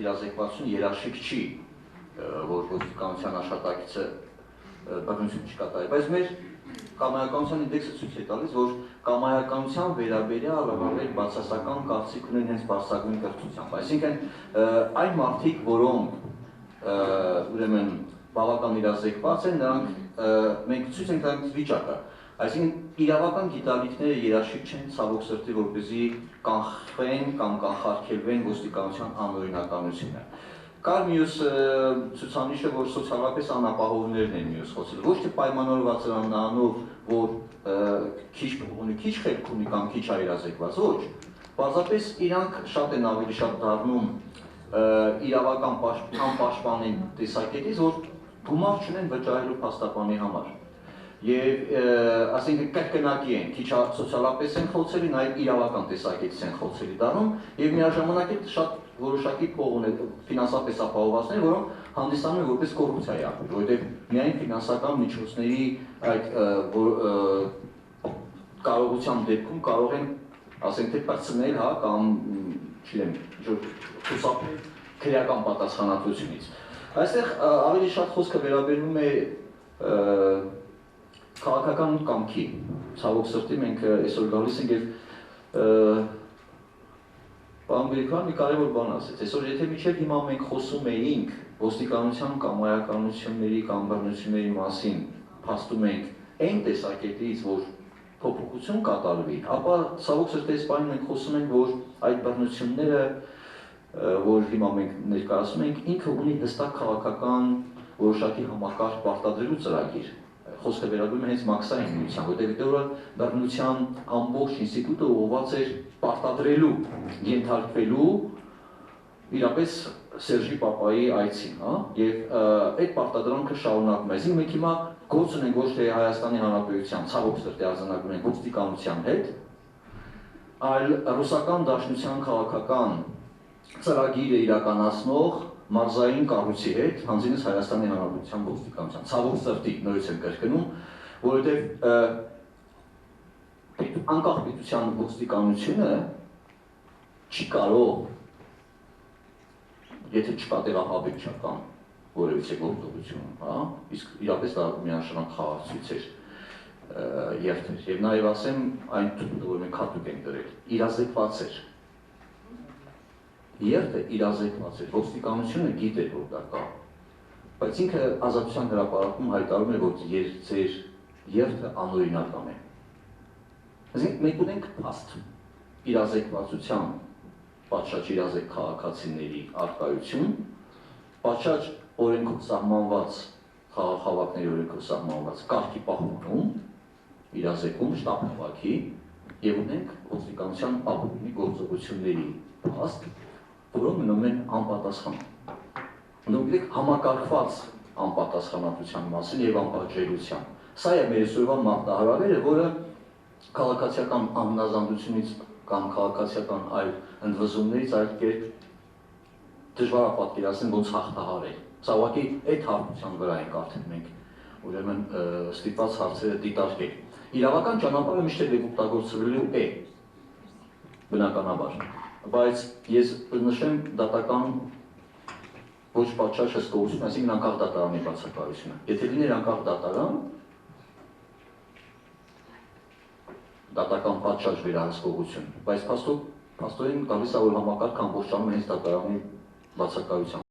իրազեկվածություն երաշխիք չի, որ ոստիկանության աշխատակիցը բռնություն չկատարի, բայց մեր կամայականության ինդեքսը ցույց է տալիս, որ կամայականության վերաբերյալ ավելի բացասական կարծիք ունեն հենց բարձրագույն կրթությամբ, այսինքն այն մարդիկ, որոնք ուրեմն բավական իրազեկված են, նրանք մենք ցույց ենք տալիս վիճակը, այսինքն իրավական գիտալիքները երաշխիք չեն ցավոք սրտի, որպեսզի կանխեն կամ կանխարգելվեն ոստիկանության անօրինականությունը։ Կար մյուս ցուցանիշը, որ սոցիալապես անապահովներն են մյուս խոսել, ոչ թե պայմանավորված նրանով, որ քիչ ունի, քիչ խելք ունի կամ քիչ այրազեկված, ոչ, պարզապես իրանք շատ են ավելի շատ դառնում իրավական անպաշտպանին տեսակետից, որ գումար չունեն վճարելու փաստաբանի համար։ Եվ ասենք կրկնակի են, քիչ սոցիալապես են խոցելի, նաև իրավական տեսակետից են խոցելի դառնում, եւ միաժամանակ էլ շատ որոշակի փող ունեն ֆինանսապես ապահովվածներ, որոնք հանդիսանում են որպես կոռուպցիայի աղբյուր, որովհետեւ միայն ֆինանսական միջոցների այդ կարողության դեպքում կարող են, ասենք թե բացնել, հա, կամ չգիտեմ, խուսափել քրեական պատասխանատվությունից։ Այստեղ ավելի շատ խոսքը վերաբերում է քաղաքական կամքի, ցավոք սրտի մենք այսօր գալիս ենք եւ Պարոն Գրիգորյան մի կարևոր բան ասեց, այսօր եթե մինչև հիմա մենք խոսում էինք ոստիկանության կամայականությունների կամ բռնությունների մասին, փաստում ենք այն տեսակետից, որ փոփոխություն կատարվի, ապա ցավոք սրտի այս բանը մենք խոսում ենք, որ այդ բռնությունները, որ հիմա մենք ներկայացնում ենք, ինքը ունի հստակ քաղաքական որոշակի համակարգ պարտադրելու ծրագիր։ Խոսքը վերաբերում է հենց մաքսային նույնության, որտեղ դեռ բռնության ամբողջ ինստիտուտը ուղղված էր պարտադրելու, ենթարկվելու իրապես Սերժի Պապայի այցին, հա, եւ այդ պարտադրանքը շարունակվում է։ Այսինքն մենք հիմա գործ ունենք ոչ թե Հայաստանի Հանրապետության, ցավոք սրտի արձանագրում ենք ոստիկանության հետ, այլ ռուսական դաշնության քաղաքական ծրագիրը իրականացնող մարզային կառույցի հետ, հանձինս Հայաստանի Հանրապետության ոստիկանության, ցավոք սրտի նորից եմ կրկնում, որովհետև անկախ պետության ոստիկանությունը չի կարող, եթե չկա տեղահավաքչական որևիցե գործողություն, հա, իսկ իրապես դա միանշանակ խաղացույց էր երթեր, եւ նաեւ ասեմ այն թուղթը, որ մենք հատուկ ենք դրել, իրազեկված էր։ Երթը իրազեկված էր, ոստիկանությունը գիտեր, որ դա կա, բայց ինքը ազատության հրապարակում հայտարարում է, որ ձեր երթը անօրինական է։ Այսինքն մենք ունենք փաստ իրազեկվածության պատշաճ իրազեկ քաղաքացիների առկայություն, պատշաճ օրենքով սահմանված խաղաղավարների օրենքով սահմանված կարգի պահպանում, իրազեկում, շտապ հավաքի եւ ունենք ոստիկանության ապօրինի գործողությունների փաստ, որոնք մնում են անպատասխան։ Նույնիսկ համակարգված անպատասխանատվության մասին եւ անպատժելիության։ Սա է մեր այսօրվա մարտահրավերը, որը քաղաքացիական անհնազանդությունից կամ քաղաքացիական այլ ընդվզումներից այլ կերպ դժվար է պատկերացնել ոնց հաղթահարել։ Սա ուղղակի այդ հարթության վրա ենք արդեն մենք ուրեմն ստիպված հարցերը դիտարկել։ Իրավական ճանապարհը միշտ էլ օգտագործվելու է, բնականաբար, բայց ես նշեմ դատական ոչ պատշաճ հսկողություն, այսինքն անկախ դատարանի բացակայությունը։ Եթե լիներ անկախ դատարան, դատական պատշաճ վերահսկողություն, բայց փաստորեն գալիս է որ համակարգը ամբողջանում է հենց դատարանի բացակայության